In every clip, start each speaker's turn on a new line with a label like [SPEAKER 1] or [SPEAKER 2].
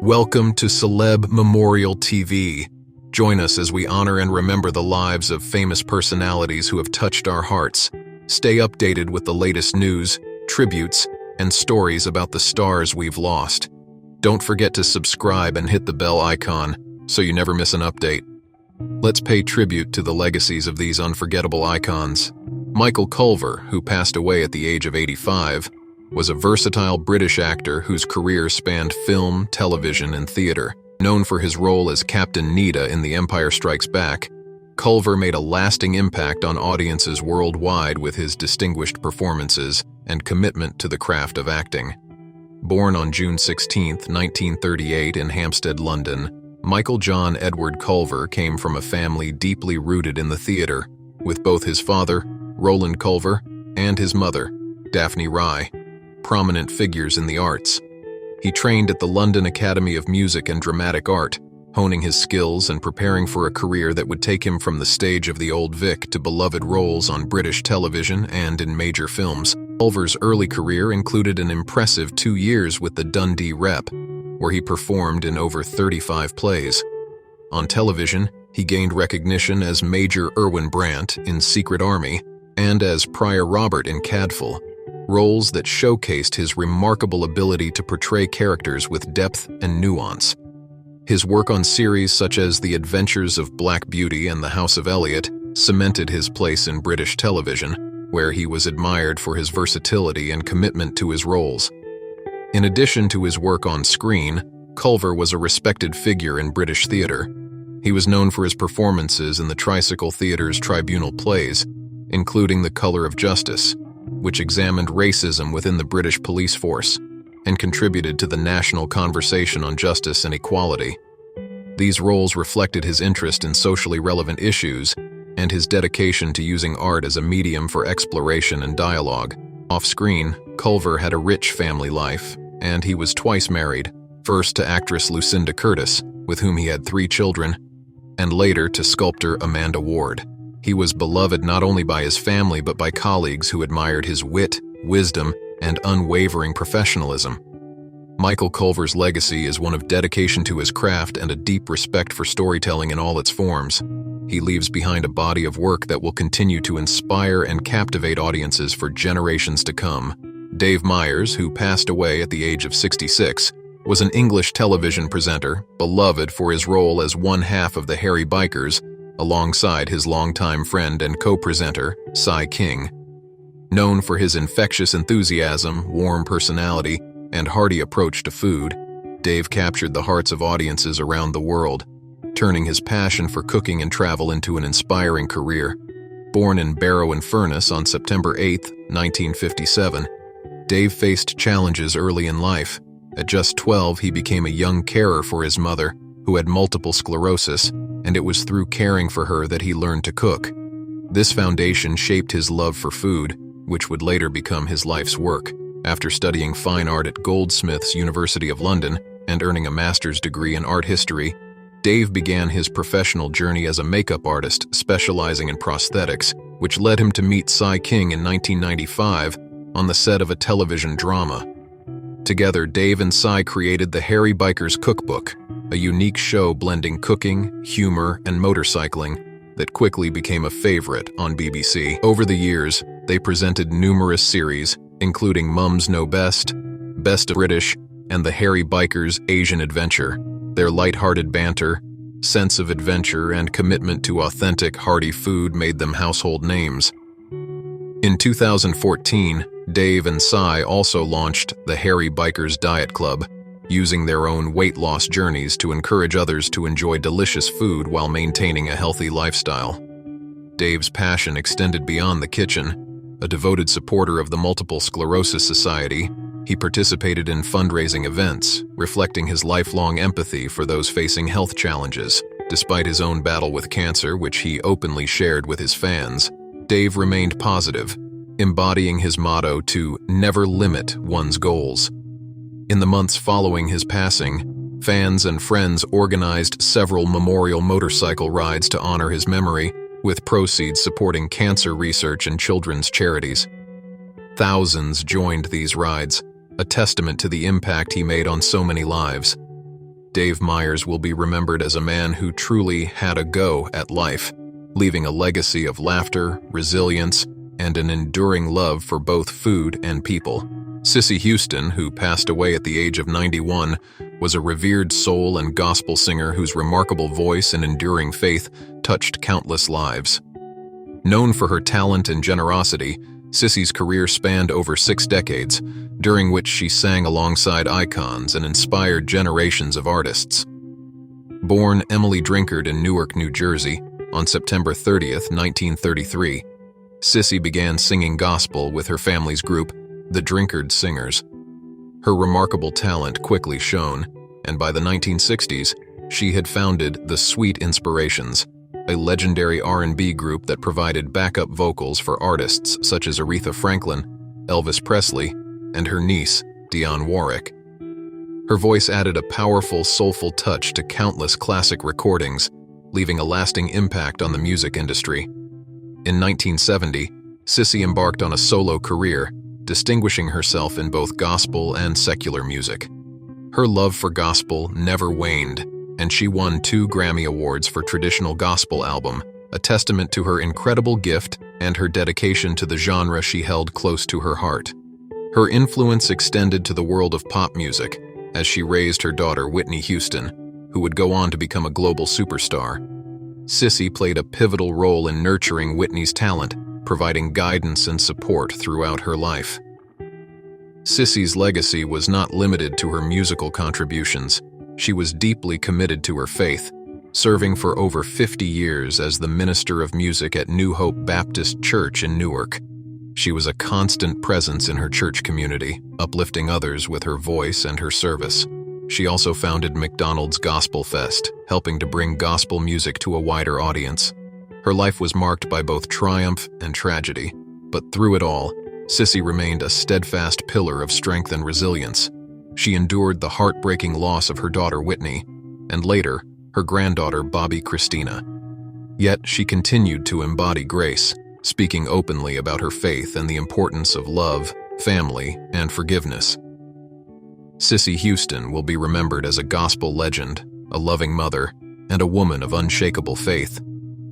[SPEAKER 1] Welcome to CelebMemorialTv. Join us as we honor and remember the lives of famous personalities who have touched our hearts. Stay updated with the latest news, tributes, and stories about the stars we've lost. Don't forget to subscribe and hit the bell icon so you never miss an update. Let's pay tribute to the legacies of these unforgettable icons. Michael Culver, who passed away at the age of 85, was a versatile British actor whose career spanned film, television, and theater. Known for his role as Captain Nita in The Empire Strikes Back, Culver made a lasting impact on audiences worldwide with his distinguished performances and commitment to the craft of acting. Born on June 16, 1938 in Hampstead, London, Michael John Edward Culver came from a family deeply rooted in the theater, with both his father, Roland Culver, and his mother, Daphne Rye, prominent figures in the arts. He trained at the London Academy of Music and Dramatic Art, honing his skills and preparing for a career that would take him from the stage of the Old Vic to beloved roles on British television and in major films. Culver's early career included an impressive 2 years with the Dundee Rep, where he performed in over 35 plays. On television, he gained recognition as Major Irwin Brandt in Secret Army and as Prior Robert in Cadfael, roles that showcased his remarkable ability to portray characters with depth and nuance. His work on series such as The Adventures of Black Beauty and The House of Eliot cemented his place in British television, where he was admired for his versatility and commitment to his roles. In addition to his work on screen, Culver was a respected figure in British theatre. He was known for his performances in the Tricycle Theatre's tribunal plays, including The Colour of Justice, which examined racism within the British police force and contributed to the national conversation on justice and equality. These roles reflected his interest in socially relevant issues and his dedication to using art as a medium for exploration and dialogue. Off-screen, Culver had a rich family life, and he was twice married, first to actress Lucinda Curtis, with whom he had 3 children, and later to sculptor Amanda Ward. He was beloved not only by his family but by colleagues who admired his wit, wisdom, and unwavering professionalism. Michael Culver's legacy is one of dedication to his craft and a deep respect for storytelling in all its forms. He leaves behind a body of work that will continue to inspire and captivate audiences for generations to come. Dave Meyers, who passed away at the age of 66, was an English television presenter, beloved for his role as one half of the Harry Bikers, alongside his longtime friend and co-presenter, Cy King. Known for his infectious enthusiasm, warm personality, and hearty approach to food, Dave captured the hearts of audiences around the world, turning his passion for cooking and travel into an inspiring career. Born in Barrow-in-Furness on September 8, 1957, Dave faced challenges early in life. At just 12, he became a young carer for his mother, who had multiple sclerosis, and it was through caring for her that he learned to cook. This foundation shaped his love for food, which would later become his life's work. After studying fine art at Goldsmiths, University of London, and earning a master's degree in art history, Dave began his professional journey as a makeup artist specializing in prosthetics, which led him to meet Cy King in 1995 on the set of a television drama. Together, Dave and Cy created the Harry Bikers Cookbook, a unique show blending cooking, humor, and motorcycling that quickly became a favorite on BBC. Over the years, they presented numerous series, including Mums Know Best, Best of British, and the Harry Bikers Asian Adventure. Their light-hearted banter, sense of adventure, and commitment to authentic, hearty food made them household names. In 2014, Dave and Cy also launched the Harry Bikers Diet Club, using their own weight loss journeys to encourage others to enjoy delicious food while maintaining a healthy lifestyle. Dave's passion extended beyond the kitchen. A devoted supporter of the Multiple Sclerosis Society, he participated in fundraising events, reflecting his lifelong empathy for those facing health challenges. Despite his own battle with cancer, which he openly shared with his fans, Dave remained positive, embodying his motto to never limit one's goals. In the months following his passing, fans and friends organized several memorial motorcycle rides to honor his memory, with proceeds supporting cancer research and children's charities. Thousands joined these rides, a testament to the impact he made on so many lives. Dave Meyers will be remembered as a man who truly had a go at life, leaving a legacy of laughter, resilience, and an enduring love for both food and people. Cissy Houston, who passed away at the age of 91, was a revered soul and gospel singer whose remarkable voice and enduring faith touched countless lives. Known for her talent and generosity, Cissy's career spanned over 6 decades, during which she sang alongside icons and inspired generations of artists. Born Emily Drinkard in Newark, New Jersey, on September 30, 1933, Cissy began singing gospel with her family's group, the Drinkard Singers. Her remarkable talent quickly shone, and by the 1960s, she had founded the Sweet Inspirations, a legendary R&B group that provided backup vocals for artists such as Aretha Franklin, Elvis Presley, and her niece, Dionne Warwick. Her voice added a powerful, soulful touch to countless classic recordings, leaving a lasting impact on the music industry. In 1970, Cissy embarked on a solo career, distinguishing herself in both gospel and secular music. Her love for gospel never waned, and she won 2 Grammy Awards for Traditional Gospel Album, a testament to her incredible gift and her dedication to the genre she held close to her heart. Her influence extended to the world of pop music, as she raised her daughter Whitney Houston, who would go on to become a global superstar. Cissy played a pivotal role in nurturing Whitney's talent, providing guidance and support throughout her life. Cissy's legacy was not limited to her musical contributions. She was deeply committed to her faith, serving for over 50 years as the minister of music at New Hope Baptist Church in Newark. She was a constant presence in her church community, uplifting others with her voice and her service. She also founded McDonald's Gospel Fest, helping to bring gospel music to a wider audience. Her life was marked by both triumph and tragedy, but through it all, Cissy remained a steadfast pillar of strength and resilience. She endured the heartbreaking loss of her daughter Whitney, and later, her granddaughter Bobby Christina. Yet she continued to embody grace, speaking openly about her faith and the importance of love, family, and forgiveness. Cissy Houston will be remembered as a gospel legend, a loving mother, and a woman of unshakable faith.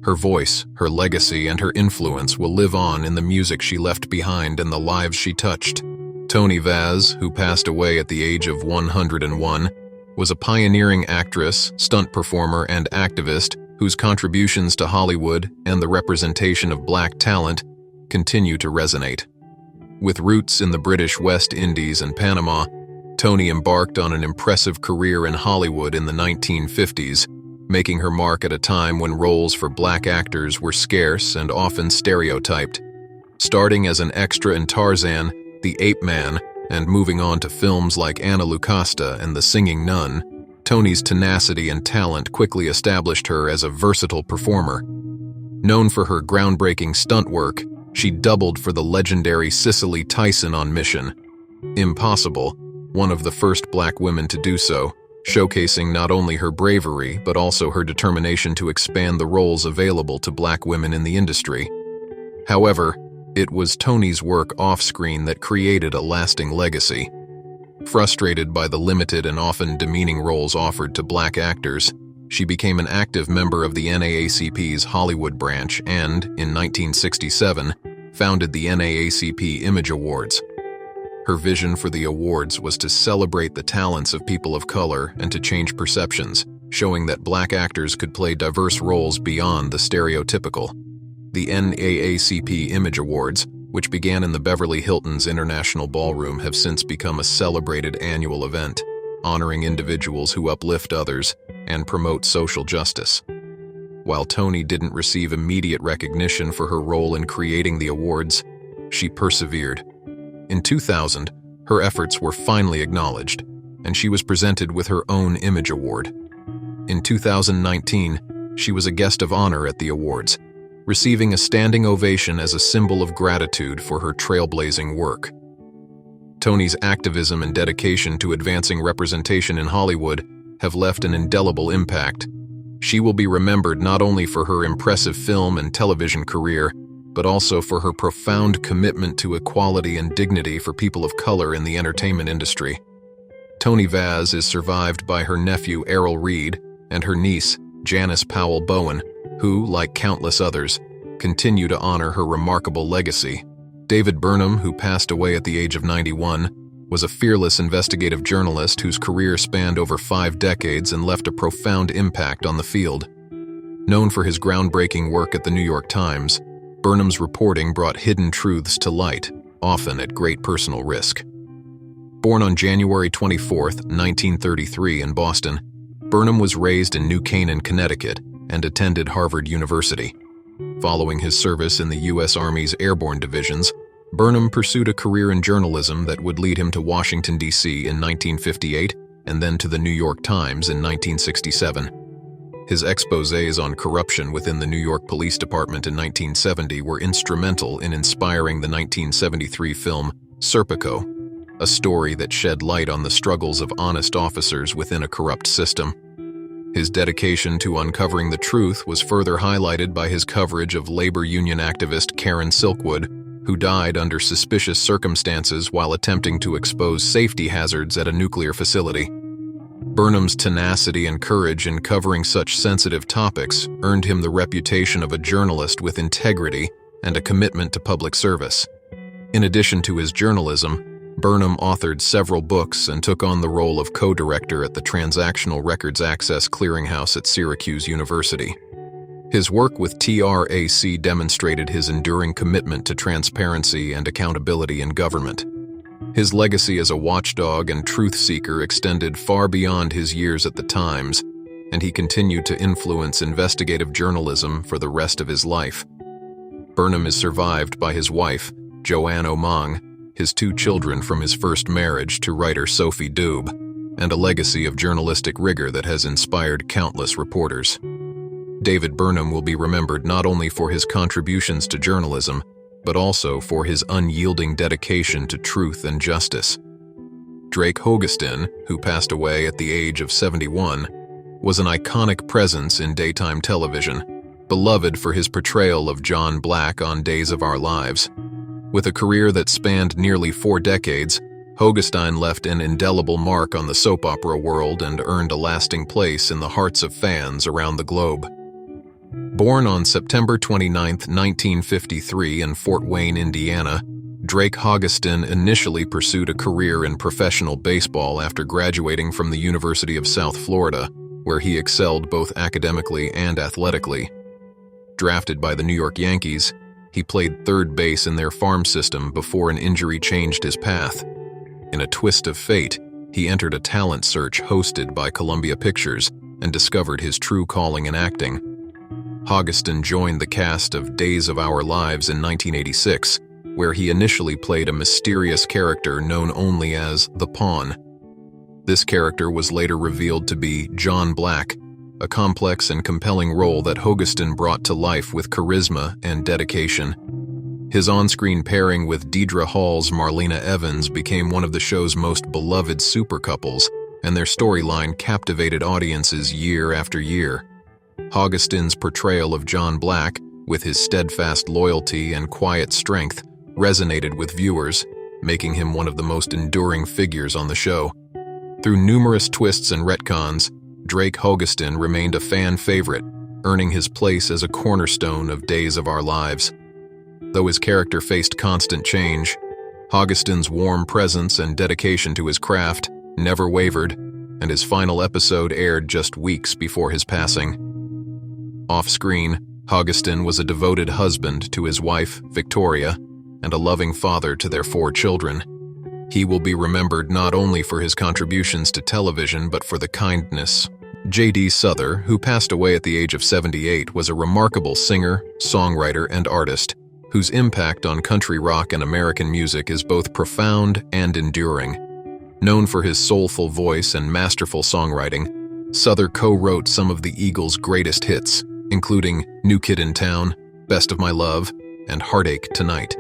[SPEAKER 1] Her voice, her legacy, and her influence will live on in the music she left behind and the lives she touched. Toni Vaz, who passed away at the age of 101, was a pioneering actress, stunt performer, and activist whose contributions to Hollywood and the representation of Black talent continue to resonate. With roots in the British West Indies and Panama, Toni embarked on an impressive career in Hollywood in the 1950s, making her mark at a time when roles for Black actors were scarce and often stereotyped. Starting as an extra in Tarzan, The Ape Man, and moving on to films like Anna Lucasta and The Singing Nun, Toni's tenacity and talent quickly established her as a versatile performer. Known for her groundbreaking stunt work, she doubled for the legendary Cicely Tyson on Mission Impossible, one of the first Black women to do so, showcasing not only her bravery but also her determination to expand the roles available to Black women in the industry. However, it was Toni's work off-screen that created a lasting legacy. Frustrated by the limited and often demeaning roles offered to Black actors, she became an active member of the NAACP's Hollywood branch and, in 1967, founded the NAACP Image Awards. Her vision for the awards was to celebrate the talents of people of color and to change perceptions, showing that Black actors could play diverse roles beyond the stereotypical. The NAACP Image Awards, which began in the Beverly Hilton's International Ballroom, have since become a celebrated annual event, honoring individuals who uplift others and promote social justice. While Toni didn't receive immediate recognition for her role in creating the awards, she persevered. In 2000, her efforts were finally acknowledged, and she was presented with her own Image Award. In 2019, she was a guest of honor at the awards, receiving a standing ovation as a symbol of gratitude for her trailblazing work. Toni's activism and dedication to advancing representation in Hollywood have left an indelible impact. She will be remembered not only for her impressive film and television career, but also for her profound commitment to equality and dignity for people of color in the entertainment industry. Toni Vaz is survived by her nephew Errol Reed and her niece Janice Powell Bowen, who, like countless others, continue to honor her remarkable legacy. David Burnham, who passed away at the age of 91, was a fearless investigative journalist whose career spanned over 5 decades and left a profound impact on the field. Known for his groundbreaking work at the New York Times, Burnham's reporting brought hidden truths to light, often at great personal risk. Born on January 24, 1933 in Boston, Burnham was raised in New Canaan, Connecticut, and attended Harvard University. Following his service in the U.S. Army's airborne divisions, Burnham pursued a career in journalism that would lead him to Washington, D.C. in 1958 and then to the New York Times in 1967. His exposés on corruption within the New York Police Department in 1970 were instrumental in inspiring the 1973 film Serpico, a story that shed light on the struggles of honest officers within a corrupt system. His dedication to uncovering the truth was further highlighted by his coverage of labor union activist Karen Silkwood, who died under suspicious circumstances while attempting to expose safety hazards at a nuclear facility. Burnham's tenacity and courage in covering such sensitive topics earned him the reputation of a journalist with integrity and a commitment to public service. In addition to his journalism, Burnham authored several books and took on the role of co-director at the Transactional Records Access Clearinghouse at Syracuse University. His work with TRAC demonstrated his enduring commitment to transparency and accountability in government. His legacy as a watchdog and truth seeker extended far beyond his years at the Times, and he continued to influence investigative journalism for the rest of his life. Burnham is survived by his wife, Joanne Omong, his 2 children from his first marriage to writer Sophie Dube, and a legacy of journalistic rigor that has inspired countless reporters. David Burnham will be remembered not only for his contributions to journalism, but also for his unyielding dedication to truth and justice. Drake Hogestyn, who passed away at the age of 71, was an iconic presence in daytime television, beloved for his portrayal of John Black on Days of Our Lives. With a career that spanned nearly 4 decades, Hogestyn left an indelible mark on the soap opera world and earned a lasting place in the hearts of fans around the globe. Born on September 29, 1953 in Fort Wayne, Indiana, Drake Hogestyn initially pursued a career in professional baseball after graduating from the University of South Florida, where he excelled both academically and athletically. Drafted by the New York Yankees, he played third base in their farm system before an injury changed his path. In a twist of fate, he entered a talent search hosted by Columbia Pictures and discovered his true calling in acting. Hogestyn joined the cast of Days of Our Lives in 1986, where he initially played a mysterious character known only as the Pawn. This character was later revealed to be John Black, a complex and compelling role that Hogestyn brought to life with charisma and dedication. His on-screen pairing with Deidre Hall's Marlena Evans became one of the show's most beloved super couples, and their storyline captivated audiences year after year. Hogestyn's portrayal of John Black, with his steadfast loyalty and quiet strength, resonated with viewers, making him one of the most enduring figures on the show. Through numerous twists and retcons, Drake Hogestyn remained a fan favorite, earning his place as a cornerstone of Days of Our Lives. Though his character faced constant change, Hogestyn's warm presence and dedication to his craft never wavered, and his final episode aired just weeks before his passing. Off-screen, Hogestyn was a devoted husband to his wife, Victoria, and a loving father to their 4 children. He will be remembered not only for his contributions to television but for the kindness. J.D. Souther, who passed away at the age of 78, was a remarkable singer, songwriter, and artist whose impact on country rock and American music is both profound and enduring. Known for his soulful voice and masterful songwriting, Souther co-wrote some of the Eagles' greatest hits, including New Kid in Town, Best of My Love, and Heartache Tonight.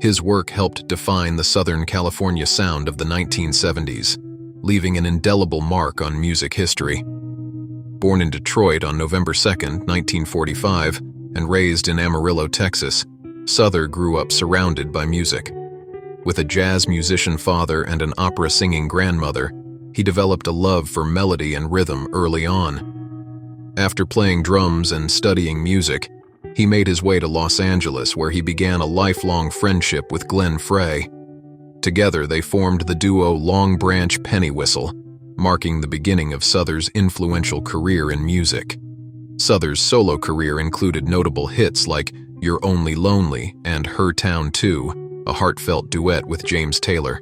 [SPEAKER 1] His work helped define the Southern California sound of the 1970s, leaving an indelible mark on music history. Born in Detroit on November 2, 1945, and raised in Amarillo, Texas, Souther grew up surrounded by music. With a jazz musician father and an opera-singing grandmother, He developed a love for melody and rhythm early on. After playing drums and studying music, he made his way to Los Angeles, where he began a lifelong friendship with Glenn Frey. Together, they formed the duo Long Branch Pennywhistle, marking the beginning of Souther's influential career in music. Souther's solo career included notable hits like You're Only Lonely and Her Town Too, a heartfelt duet with James Taylor.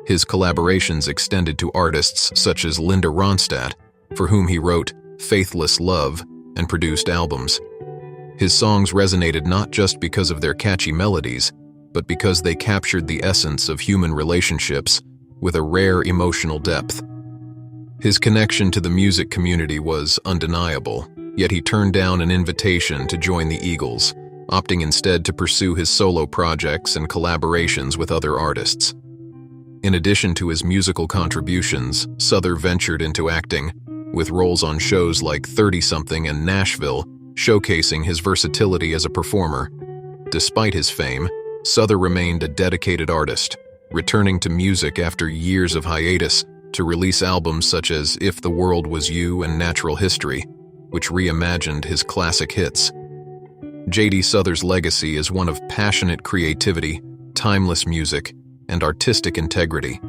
[SPEAKER 1] His collaborations extended to artists such as Linda Ronstadt, for whom he wrote Faithless Love and produced albums. His songs resonated not just because of their catchy melodies, but because they captured the essence of human relationships with a rare emotional depth. His connection to the music community was undeniable, yet he turned down an invitation to join the Eagles, opting instead to pursue his solo projects and collaborations with other artists. In addition to his musical contributions, Souther ventured into acting, with roles on shows like 30-something and Nashville, showcasing his versatility as a performer. Despite his fame, Souther remained a dedicated artist, returning to music after years of hiatus to release albums such as If the World Was You and Natural History, which reimagined his classic hits. J.D. Souther's legacy is one of passionate creativity, timeless music, and artistic integrity.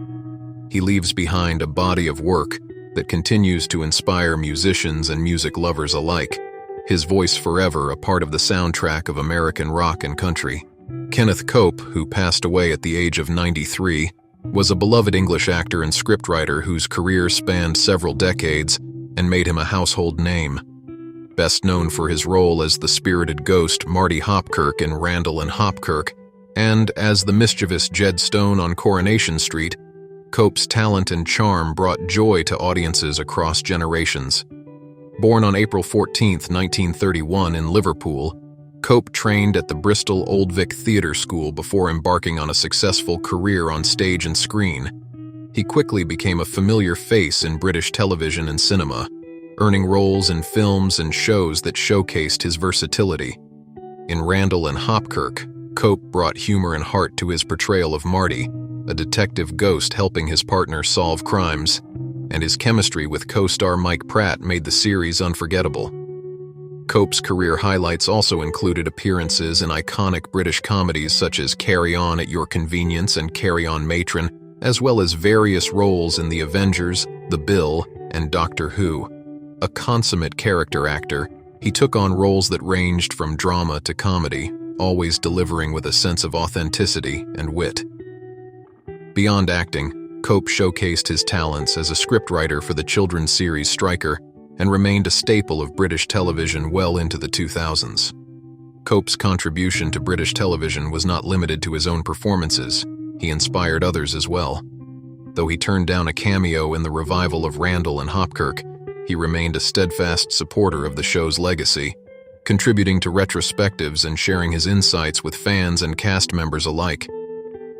[SPEAKER 1] He leaves behind a body of work that continues to inspire musicians and music lovers alike, his voice forever a part of the soundtrack of American rock and country. Kenneth Cope, who passed away at the age of 93, was a beloved English actor and scriptwriter whose career spanned several decades and made him a household name. Best known for his role as the spirited ghost Marty Hopkirk in Randall and Hopkirk, and as the mischievous Jed Stone on Coronation Street, Cope's talent and charm brought joy to audiences across generations. Born on April 14, 1931 in Liverpool, Cope trained at the Bristol Old Vic Theatre School before embarking on a successful career on stage and screen. He quickly became a familiar face in British television and cinema, earning roles in films and shows that showcased his versatility. In Randall and Hopkirk, Cope brought humor and heart to his portrayal of Marty, a detective ghost helping his partner solve crimes, and his chemistry with co-star Mike Pratt made the series unforgettable. Cope's career highlights also included appearances in iconic British comedies such as Carry On at Your Convenience and Carry On Matron, as well as various roles in The Avengers, The Bill, and Doctor Who. A consummate character actor, he took on roles that ranged from drama to comedy, always delivering with a sense of authenticity and wit. Beyond acting, Cope showcased his talents as a scriptwriter for the children's series Stryker and remained a staple of British television well into the 2000s. Cope's contribution to British television was not limited to his own performances, he inspired others as well. Though he turned down a cameo in the revival of Randall and Hopkirk, he remained a steadfast supporter of the show's legacy, contributing to retrospectives and sharing his insights with fans and cast members alike.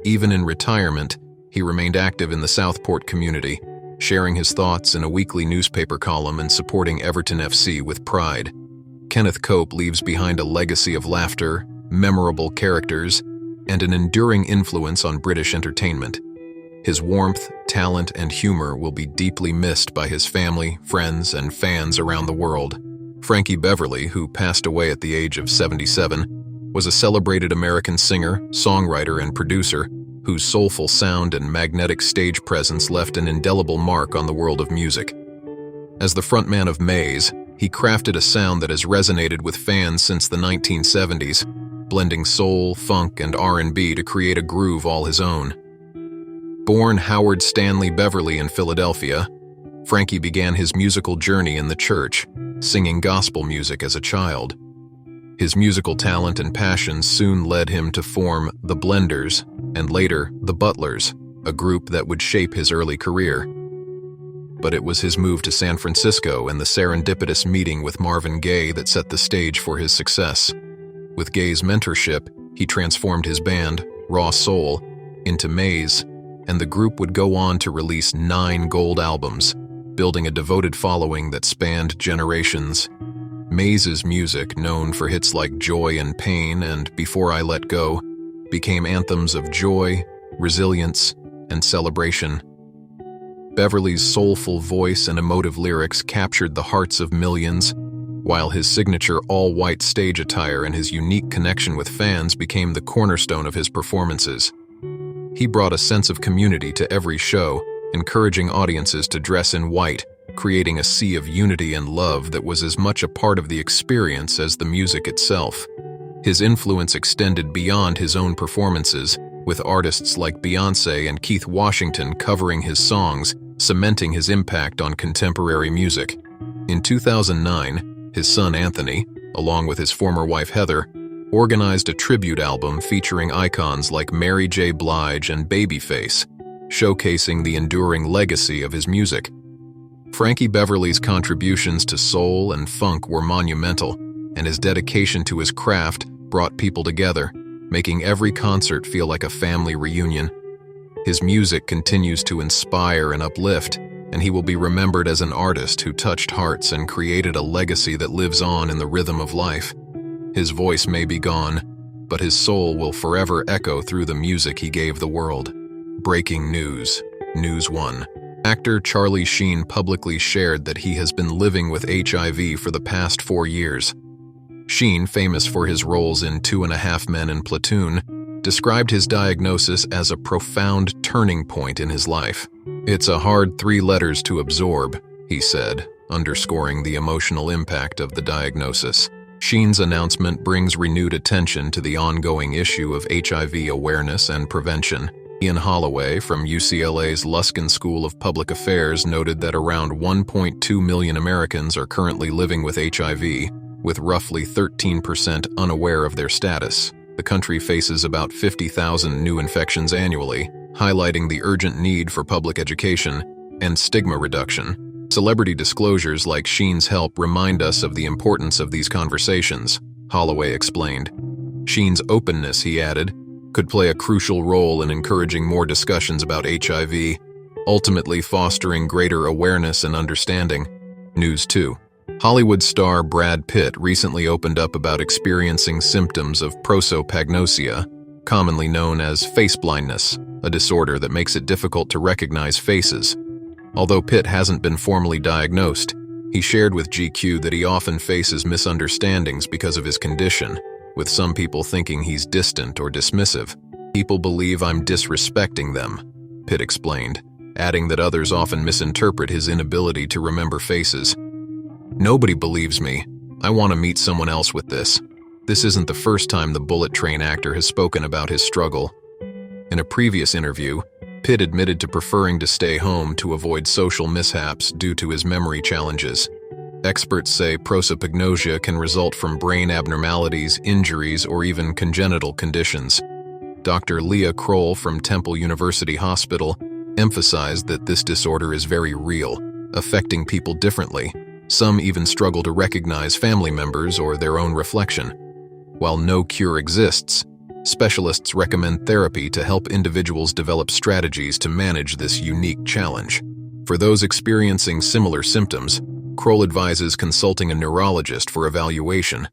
[SPEAKER 1] Even in retirement, he remained active in the Southport community, sharing his thoughts in a weekly newspaper column and supporting Everton FC with pride. Kenneth Cope leaves behind a legacy of laughter, memorable characters, and an enduring influence on British entertainment. His warmth, talent, and humor will be deeply missed by his family, friends, and fans around the world. Frankie Beverly, who passed away at the age of 77, was a celebrated American singer, songwriter, and producer whose soulful sound and magnetic stage presence left an indelible mark on the world of music. As the frontman of Meyers, he crafted a sound that has resonated with fans since the 1970s, blending soul, funk, and R&B to create a groove all his own. Born Howard Stanley Beverly in Philadelphia, Frankie began his musical journey in the church, singing gospel music as a child. His musical talent and passion soon led him to form the Blenders and later the Butlers, a group that would shape his early career. But it was his move to San Francisco and the serendipitous meeting with Marvin Gaye that set the stage for his success. With Gaye's mentorship, he transformed his band, Raw Soul, into Meyers, and the group would go on to release 9 gold albums, building a devoted following that spanned generations. Meyers' music, known for hits like Joy and Pain and Before I Let Go, became anthems of joy, resilience, and celebration. Beverly's soulful voice and emotive lyrics captured the hearts of millions, while his signature all-white stage attire and his unique connection with fans became the cornerstone of his performances. He brought a sense of community to every show, encouraging audiences to dress in white, creating a sea of unity and love that was as much a part of the experience as the music itself. His influence extended beyond his own performances, with artists like Beyoncé and Keith Washington covering his songs, cementing his impact on contemporary music. In 2009, his son Anthony, along with his former wife Heather, organized a tribute album featuring icons like Mary J. Blige and Babyface, showcasing the enduring legacy of his music. Frankie Beverly's contributions to soul and funk were monumental, and his dedication to his craft brought people together, making every concert feel like a family reunion. His music continues to inspire and uplift, and he will be remembered as an artist who touched hearts and created a legacy that lives on in the rhythm of life. His voice may be gone, but his soul will forever echo through the music he gave the world. Breaking news. News 1. Actor Charlie Sheen publicly shared that he has been living with HIV for the past 4 years. Sheen, famous for his roles in 2.5 Men and Platoon, described his diagnosis as a profound turning point in his life. "It's a hard 3 letters to absorb," he said, underscoring the emotional impact of the diagnosis. Sheen's announcement brings renewed attention to the ongoing issue of HIV awareness and prevention. Ian Holloway from UCLA's Luskin School of Public Affairs noted that around 1.2 million Americans are currently living with HIV, with roughly 13% unaware of their status. The country faces about 50,000 new infections annually, highlighting the urgent need for public education and stigma reduction. Celebrity disclosures like Sheen's help remind us of the importance of these conversations, Holloway explained. Sheen's openness, he added, could play a crucial role in encouraging more discussions about HIV, ultimately fostering greater awareness and understanding. News 2. Hollywood star Brad Pitt recently opened up about experiencing symptoms of prosopagnosia, commonly known as face blindness, a disorder that makes it difficult to recognize faces. Although Pitt hasn't been formally diagnosed, he shared with GQ that he often faces misunderstandings because of his condition, with some people thinking he's distant or dismissive. "People believe I'm disrespecting them," Pitt explained, adding that others often misinterpret his inability to remember faces. "Nobody believes me. I want to meet someone else with this." This isn't the first time the Bullet Train actor has spoken about his struggle. In a previous interview, Pitt admitted to preferring to stay home to avoid social mishaps due to his memory challenges. Experts say prosopagnosia can result from brain abnormalities, injuries, or even congenital conditions. Dr. Leah Kroll from Temple University Hospital emphasized that this disorder is very real, affecting people differently. Some even struggle to recognize family members or their own reflection. While no cure exists, specialists recommend therapy to help individuals develop strategies to manage this unique challenge. For those experiencing similar symptoms, Kroll advises consulting a neurologist for evaluation.